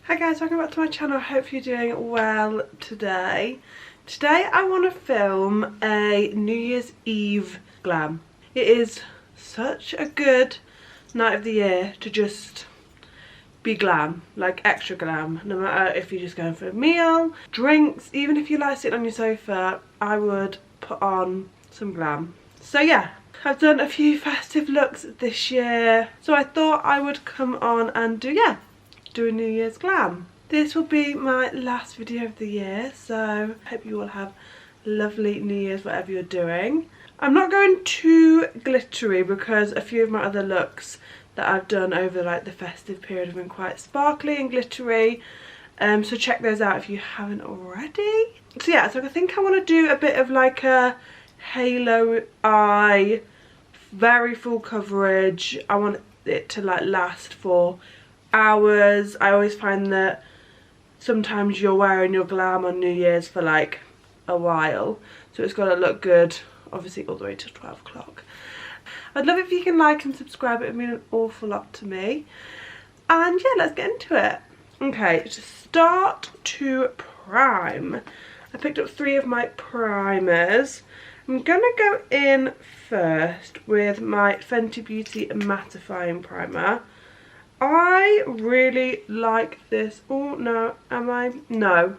Hi guys, welcome back to my channel. I hope you're doing well today. Today I want to film a New Year's Eve glam. It is such a good night of the year to just be glam, like extra glam. No matter if you're just going for a meal, drinks, even if you like sitting on your sofa, I would put on some glam. So yeah, I've done a few festive looks this year, so I thought I would come on and do a New Year's glam. This will be my last video of the year, so I hope you all have a lovely New Year's whatever you're doing. I'm not going too glittery because a few of my other looks that I've done over like the festive period have been quite sparkly and glittery, so check those out if you haven't already. So yeah, so I think I want to do a bit of like a halo eye, very full coverage. I want it to like last for hours. I always find that sometimes you're wearing your glam on New Year's for like a while, so it's got to look good obviously all the way to 12 o'clock. I'd love if you can like and subscribe, it would mean an awful lot to me. And yeah, let's get into it. Okay, to start to prime, I picked up 3 of my primers. I'm gonna go in first with my Fenty Beauty Mattifying Primer. I really like this. Oh no, am I? No.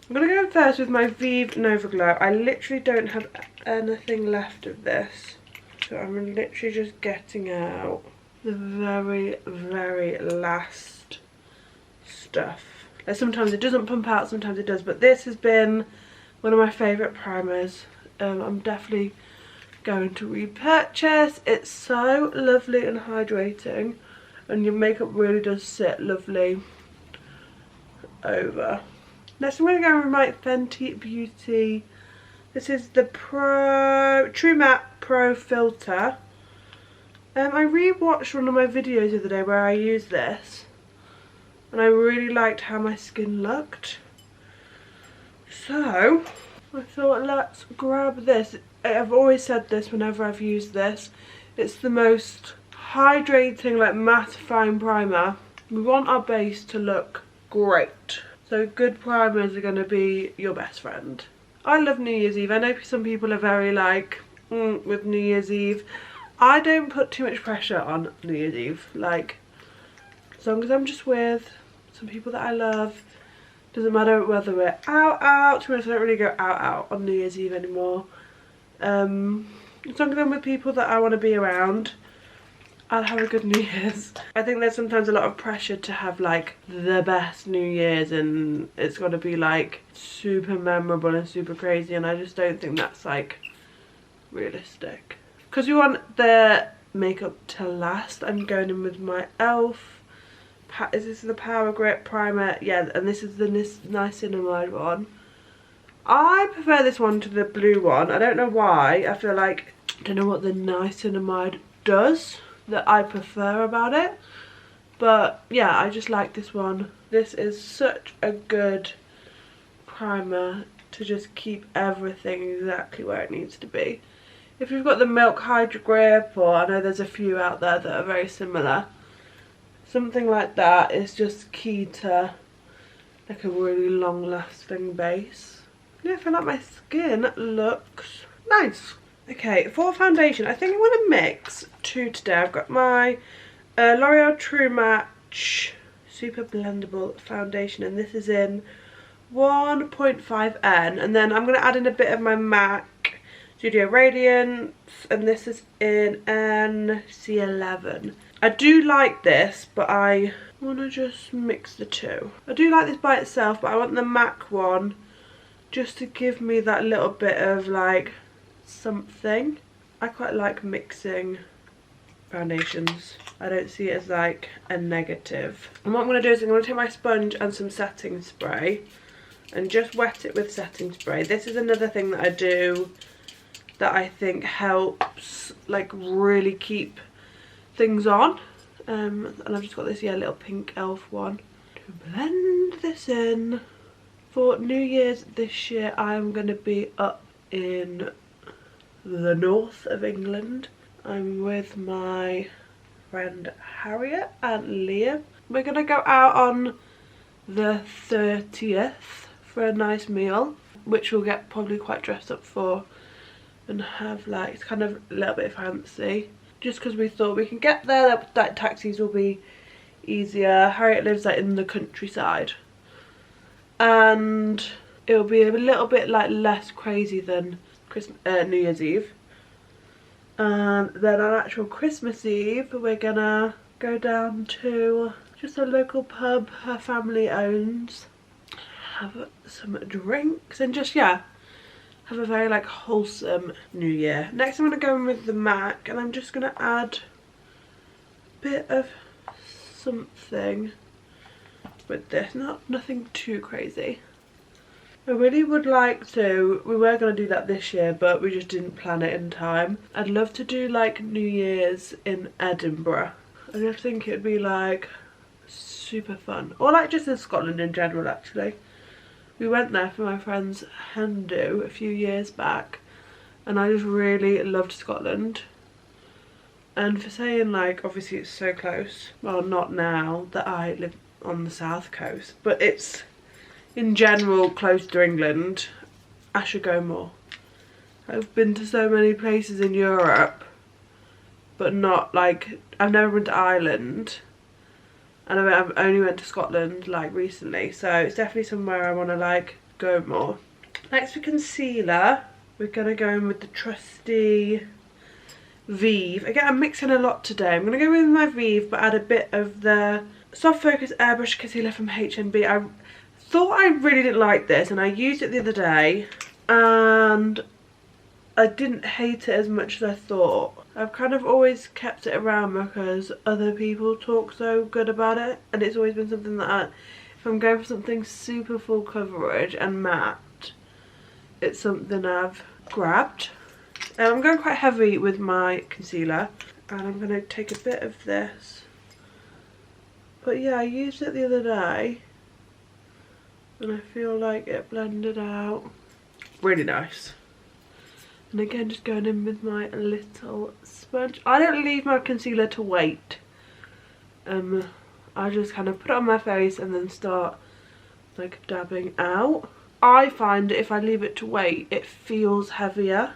I'm going to go first with my VIEVE Nova Glow. I literally don't have anything left of this, so I'm literally just getting out the very, very last stuff. Like sometimes it doesn't pump out, sometimes it does, but this has been one of my favourite primers. I'm definitely going to repurchase. It's so lovely and hydrating, and your makeup really does sit lovely over. Next I'm going to go with my Fenty Beauty. This is the True Matte Pro Filter. I re-watched one of my videos the other day where I used this, and I really liked how my skin looked. So I thought, let's grab this. I've always said this whenever I've used this. It's the most hydrating, like mattifying primer. We want our base to look great, so good primers are going to be your best friend. I love New Year's Eve. I know some people are very like with New Year's Eve. I don't put too much pressure on New Year's Eve. Like, as long as I'm just with some people that I love, doesn't matter whether we're out. To be honest, I don't really go out on New Year's Eve anymore. As long as I'm with people that I want to be around, I'll have a good New Year's. I think there's sometimes a lot of pressure to have like the best New Year's, and it's got to be like super memorable and super crazy, and I just don't think that's like realistic. Because we want the makeup to last, I'm going in with my e.l.f. Is this the Power Grip Primer? Yeah, and this is the NIACINAMIDE one. I prefer this one to the blue one. I don't know why. I feel like, I don't know what the NIACINAMIDE does that I prefer about it, but yeah, I just like this one. This is such a good primer to just keep everything exactly where it needs to be. If you've got the Milk Hydro Grip, or I know there's a few out there that are very similar, something like that is just key to like a really long lasting base. Yeah, I feel like my skin looks nice. Okay, for foundation, I think I'm going to mix 2 today. I've got my L'Oreal True Match Super Blendable Foundation, and this is in 1.5N. And then I'm going to add in a bit of my MAC Studio Radiance, and this is in NC11. I do like this, but I want to just mix the two. I do like this by itself, but I want the MAC one just to give me that little bit of like something. I quite like mixing foundations. I don't see it as like a negative. And what I'm going to do is I'm going to take my sponge and some setting spray and just wet it with setting spray. This is another thing that I do that I think helps like really keep things on. And I've just got this little pink e.l.f. one to blend this in. For New Year's this year, I'm going to be up in the north of England. I'm with my friend Harriet and Liam. We're going to go out on the 30th for a nice meal, which we'll get probably quite dressed up for and have like, it's kind of a little bit fancy. Just because we thought we can get there, that taxis will be easier. Harriet lives like in the countryside. And it'll be a little bit like less crazy than New Year's Eve. And then on actual Christmas Eve, we're gonna go down to just a local pub her family owns, have some drinks and just, yeah, have a very like wholesome New Year. Next I'm gonna go in with the MAC, and I'm just gonna add a bit of something with this, nothing too crazy. I really would like to, we were going to do that this year but we just didn't plan it in time. I'd love to do like New Year's in Edinburgh. I just think it'd be like super fun, or like just in Scotland in general actually. We went there for my friend's hen do a few years back and I just really loved Scotland. And for saying like, obviously it's so close, well not now that I live on the south coast, but it's in general close to England. I should go more. I've been to so many places in Europe, but not like, I've never been to Ireland, and I've only went to Scotland like recently, so it's definitely somewhere I want to like go more. Next for concealer, we're gonna go in with the trusty VIEVE. Again, I'm mixing a lot today. I'm gonna go with my VIEVE but add a bit of the Soft Focus Airbrush Concealer from HMB. I thought I really didn't like this and I used it the other day and I didn't hate it as much as I thought. I've kind of always kept it around because other people talk so good about it, and it's always been something that if I'm going for something super full coverage and matte, it's something I've grabbed. I'm going quite heavy with my concealer and I'm going to take a bit of this. But yeah, I used it the other day and I feel like it blended out really nice. And again, just going in with my little sponge. I don't leave my concealer to wait. I just kind of put it on my face and then start like dabbing out. I find if I leave it to wait, it feels heavier.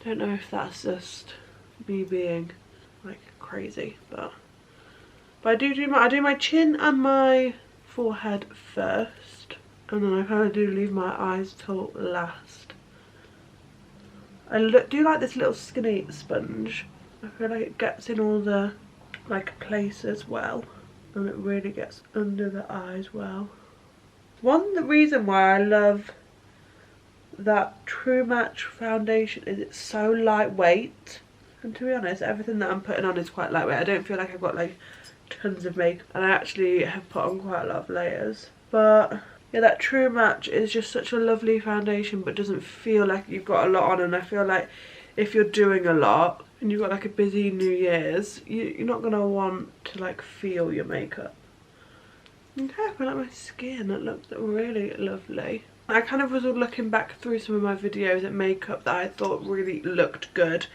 Don't know if that's just me being like crazy, but I do my chin and my forehead first, and then I kind of do leave my eyes till last. I do like this little skinny sponge. I feel like it gets in all the like places well, and it really gets under the eyes well. The reason why I love that True Match foundation is it's so lightweight, and to be honest everything that I'm putting on is quite lightweight. I don't feel like I've got like tons of makeup, and I actually have put on quite a lot of layers. But yeah, that True Match is just such a lovely foundation but doesn't feel like you've got a lot on, and I feel like if you're doing a lot and you've got like a busy New Year's, you're not going to want to like feel your makeup. Okay, I feel like my skin, it looks really lovely. I kind of was looking back through some of my videos at makeup that I thought really looked good,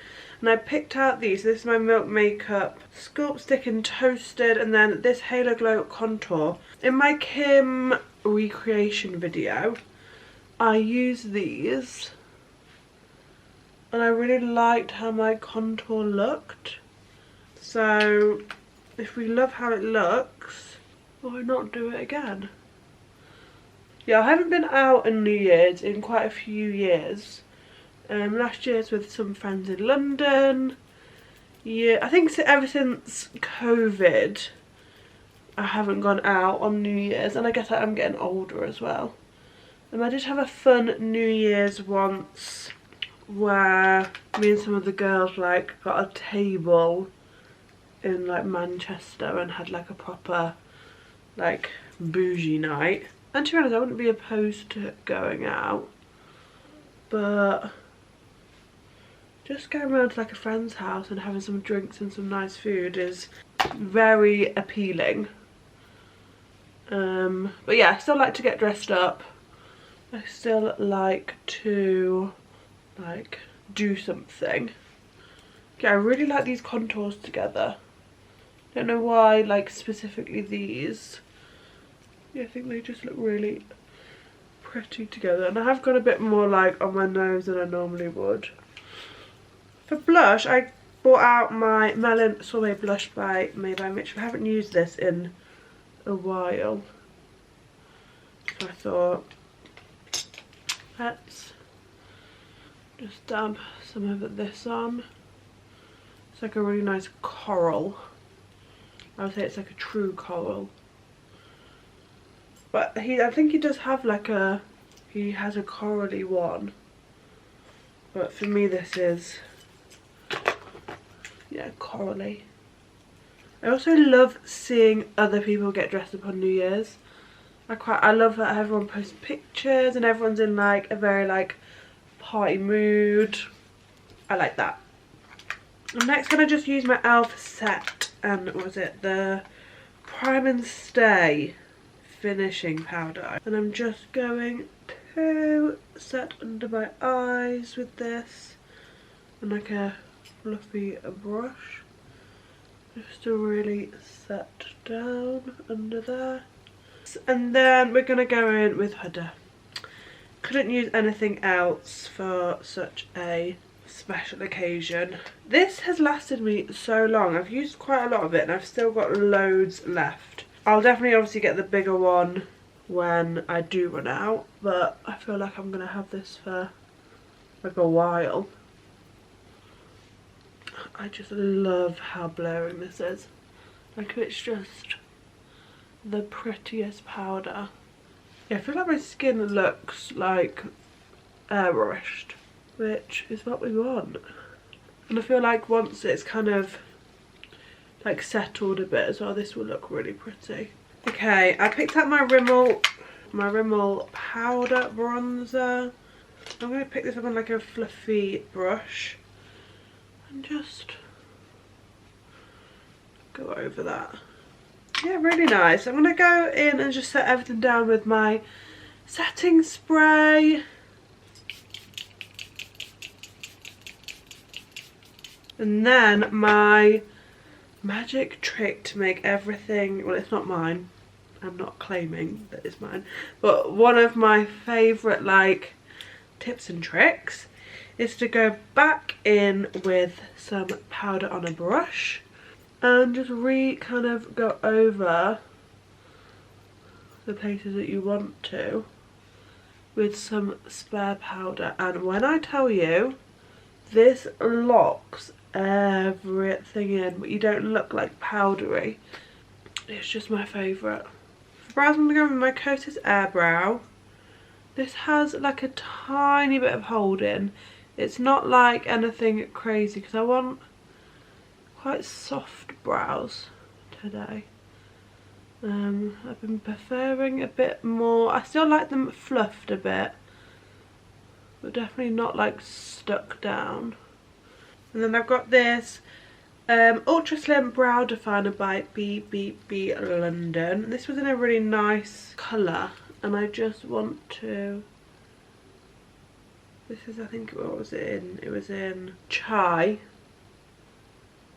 and I picked out these. This is my Milk Makeup Sculpt Stick and Toasted, and then this Halo Glow Contour. In my Kim recreation video, I used these, and I really liked how my contour looked. So if we love how it looks, why not do it again? Yeah, I haven't been out on New Year's in quite a few years. Last year's with some friends in London. Yeah, I think ever since COVID I haven't gone out on New Year's, and I guess I'm getting older as well. I did have a fun New Year's once where me and some of the girls like got a table in like Manchester and had like a proper like bougie night. And to be honest, I wouldn't be opposed to going out, but just going around to like a friend's house and having some drinks and some nice food is very appealing. But yeah, I still like to get dressed up. I still like to like do something. Yeah, I really like these contours together. Don't know why, like specifically these, Yeah, I think they just look really pretty together. And I have got a bit more like on my nose than I normally would. For blush, I brought out my Melon Sorbet Blush by Made by Mitchell. I haven't used this in a while. So I thought, let's just dab some of this on. It's like a really nice coral. I would say it's like a true coral. But I think he does have like he has a corally one. But for me this is, yeah, corally. I also love seeing other people get dressed up on New Year's. I love that everyone posts pictures and everyone's in like a very like party mood. I like that. I'm next gonna just use my e.l.f. set and what was it, the Prime and Stay finishing powder, and I'm just going to set under my eyes with this and like a fluffy brush just to really set down under there. And then we're gonna go in with Huda. Couldn't use anything else for such a special occasion. This has lasted me so long. I've used quite a lot of it and I've still got loads left. I'll definitely obviously get the bigger one when I do run out, but I feel like I'm gonna have this for like a while. I just love how blurring this is. Like, it's just the prettiest powder. Yeah, I feel like my skin looks like airbrushed, which is what we want. And I feel like once it's kind of like settled a bit as well, this will look really pretty. Okay, I picked up my Rimmel powder bronzer. I'm going to pick this up on like a fluffy brush and just go over that. Yeah, really nice. I'm going to go in and just set everything down with my setting spray. And then my magic trick to make everything, well, it's not mine, I'm not claiming that it's mine, but one of my favourite like tips and tricks is to go back in with some powder on a brush and just kind of go over the places that you want to with some spare powder. And when I tell you, this locks everything in, but you don't look like powdery. It's just my favourite. For brows, I'm going to go with my Kosas Airbrow. This has like a tiny bit of hold in. It's not like anything crazy because I want quite soft brows today. I've been preferring a bit more, I still like them fluffed a bit, but definitely not like stuck down. And then I've got this Ultra Slim Brow Definer by BBB London. This was in a really nice colour and I just want to, this is, I think, what was it in? It was in Chai.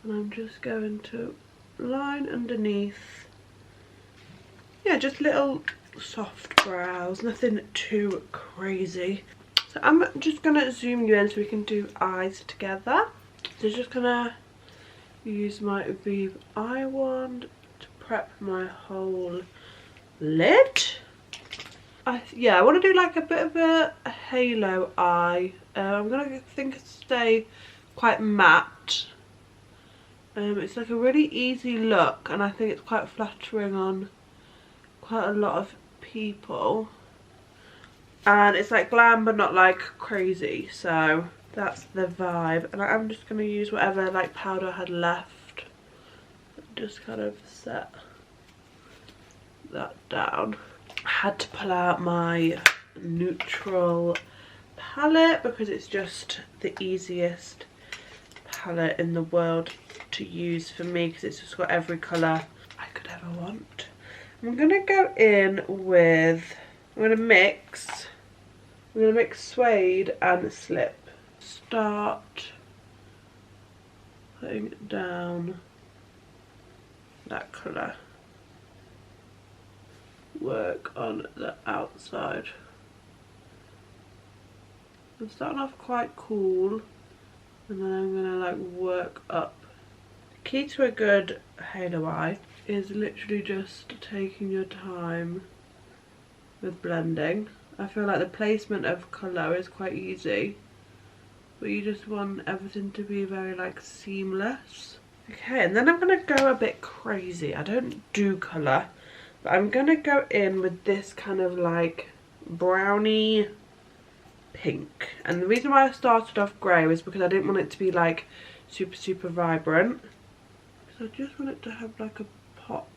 And I'm just going to line underneath. Yeah, just little soft brows, nothing too crazy. So I'm just going to zoom you in so we can do eyes together. So just going to use my VIEVE eye wand to prep my whole lid. I want to do like a bit of a halo eye. I'm going to stay quite matte. It's like a really easy look and I think it's quite flattering on quite a lot of people. And it's like glam but not like crazy, so that's the vibe. And I'm just going to use whatever like powder I had left and just kind of set that down. I had to pull out my neutral palette because it's just the easiest palette in the world to use for me because it's just got every colour I could ever want. I'm going to go in with, I'm going to mix suede and slip. Start putting down that colour. work on the outside. I'm starting off quite cool, and then I'm gonna like work up. The key to a good halo eye is literally just taking your time with blending. I feel like the placement of colour is quite easy, but you just want everything to be very like seamless. Okay, and then I'm gonna go a bit crazy. I don't do colour, but I'm gonna go in with this kind of like brownie pink. And the reason why I started off grey was because I didn't want it to be like super vibrant. So I just want it to have like a pop.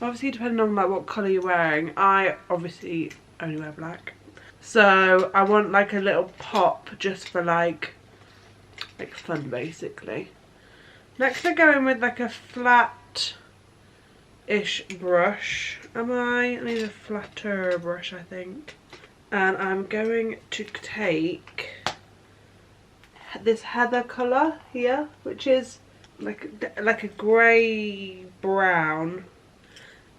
Obviously depending on like what colour you're wearing, I obviously only wear black. So I want like a little pop just for like fun basically. Next I go in with like a flat-ish brush. I need a flatter brush I think. And I'm going to take this heather colour here, which is like a grey brown,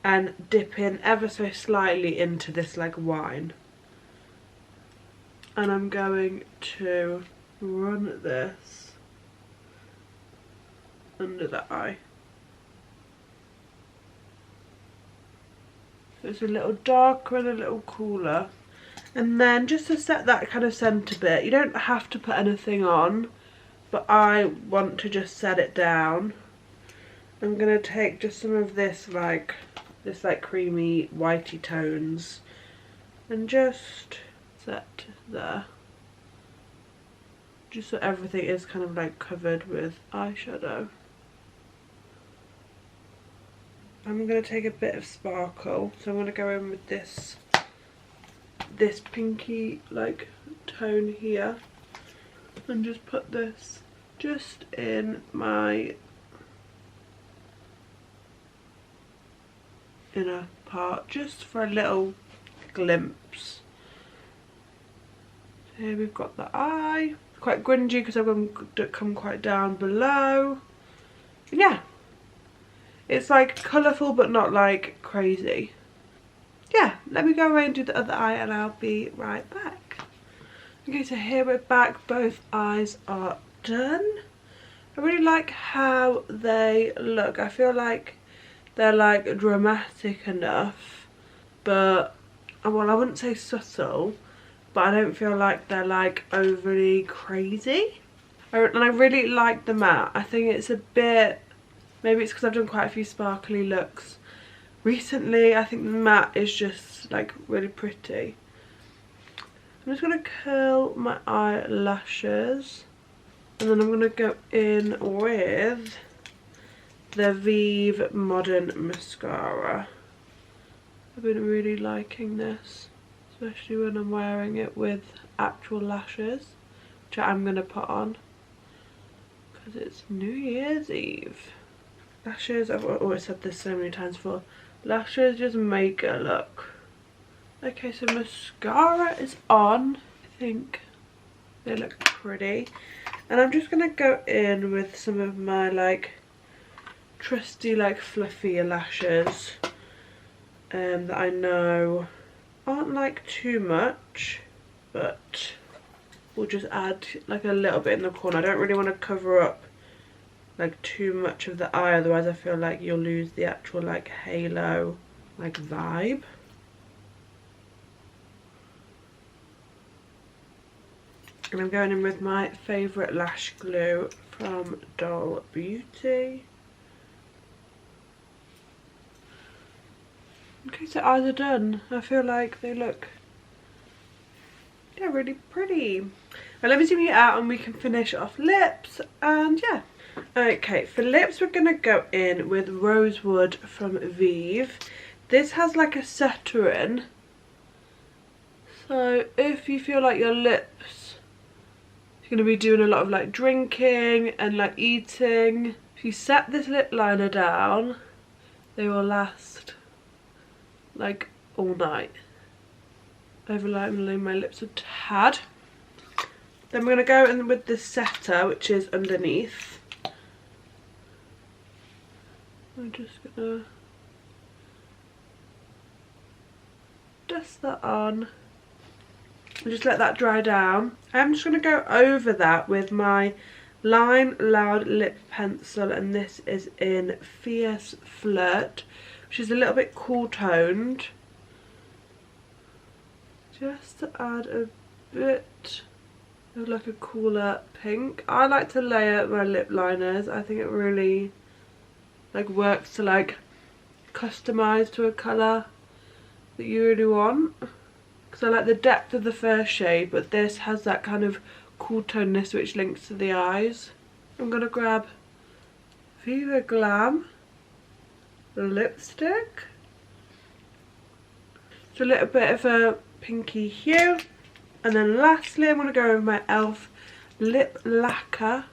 and dip in ever so slightly into this like wine. And I'm going to run this under the eye. So it's a little darker and a little cooler. And then just to set that kind of centre bit, you don't have to put anything on, but I want to just set it down. I'm going to take just some of this like creamy whitey tones and just set there. Just so everything is kind of like covered with eyeshadow. I'm going to take a bit of sparkle, so I'm going to go in with this pinky like tone here and just put this just in my inner part, just for a little glimpse. So here we've got the eye, quite grungy because I'm going to come quite down below. And yeah, it's like colourful but not like crazy. Yeah, let me go away and do the other eye and I'll be right back. Okay, so here we're back, both eyes are done. I really like how they look. I feel like they're like dramatic enough, but well, I wouldn't say subtle, but I don't feel like they're like overly crazy. And I really like the matte. I think it's a bit, maybe it's because I've done quite a few sparkly looks recently. I think the matte is just like really pretty. I'm just going to curl my eyelashes, and then I'm going to go in with the VIEVE Modern Mascara. I've been really liking this, especially when I'm wearing it with actual lashes, which I'm going to put on because it's New Year's Eve. Lashes, I've always said this so many times before, lashes just make a look. Okay, so mascara is on. I think they look pretty. And I'm just going to go in with some of my like trusty like fluffy lashes that I know aren't like too much, but we'll just add like a little bit in the corner. I don't really want to cover up like too much of the eye, otherwise I feel like you'll lose the actual like halo like vibe. And I'm going in with my favourite lash glue from Doll Beauty. Okay, so eyes are done. I feel like they look, yeah, really pretty. Now let me zoom you out and we can finish off lips, and yeah. Okay, for lips we're going to go in with Rosewood from VIEVE. This has like a setter-in, so if you feel like your lips, you're going to be doing a lot of like drinking and like eating, if you set this lip liner down, they will last like all night. Overlining my lips a tad. Then we're going to go in with the setter, which is underneath. I'm just gonna press that on and just let that dry down. I'm just going to go over that with my Line Loud lip pencil, and this is in Fierce Flirt, which is a little bit cool toned, just to add a bit of like a cooler pink. I like to layer my lip liners. I think it really like works to like customize to a colour that you really want, because I like the depth of the first shade, but this has that kind of cool toneness which links to the eyes. I'm going to grab VIEVE Glam lipstick. It's a little bit of a pinky hue. And then lastly I'm going to go with my ELF lip lacquer.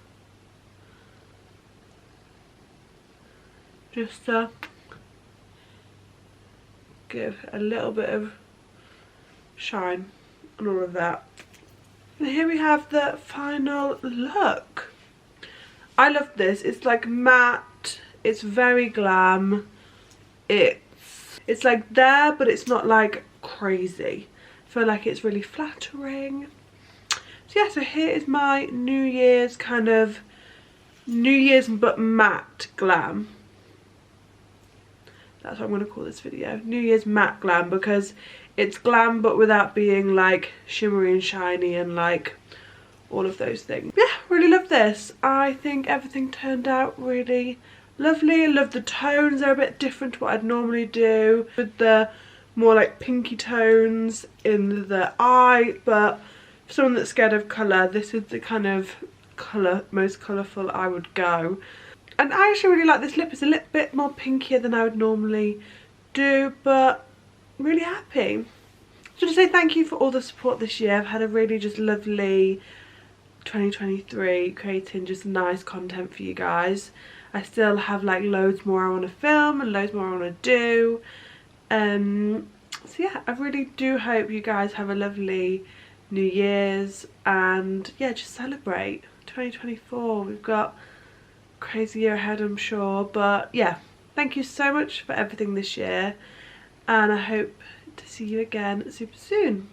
Just to give a little bit of shine and all of that. And here we have the final look. I love this. It's like matte, it's very glam, it's like there but it's not like crazy. I feel like it's really flattering. So yeah, so here is my New Year's kind of New Year's but matte glam. That's what I'm going to call this video, New Year's matte glam, because it's glam but without being like shimmery and shiny and like all of those things. Yeah, really love this. I think everything turned out really lovely. I love the tones, they're a bit different to what I'd normally do, with the more like pinky tones in the eye, but for someone that's scared of colour, this is the kind of colour, most colourful I would go. And I actually really like this lip. It's a little bit more pinkier than I would normally do, but I'm really happy. So to say thank you for all the support this year. I've had a really just lovely 2023 creating just nice content for you guys. I still have like loads more I want to film and loads more I want to do. So yeah, I really do hope you guys have a lovely New Year's, and yeah, just celebrate 2024. We've got a crazy year ahead, I'm sure, but yeah, thank you so much for everything this year, and I hope to see you again super soon.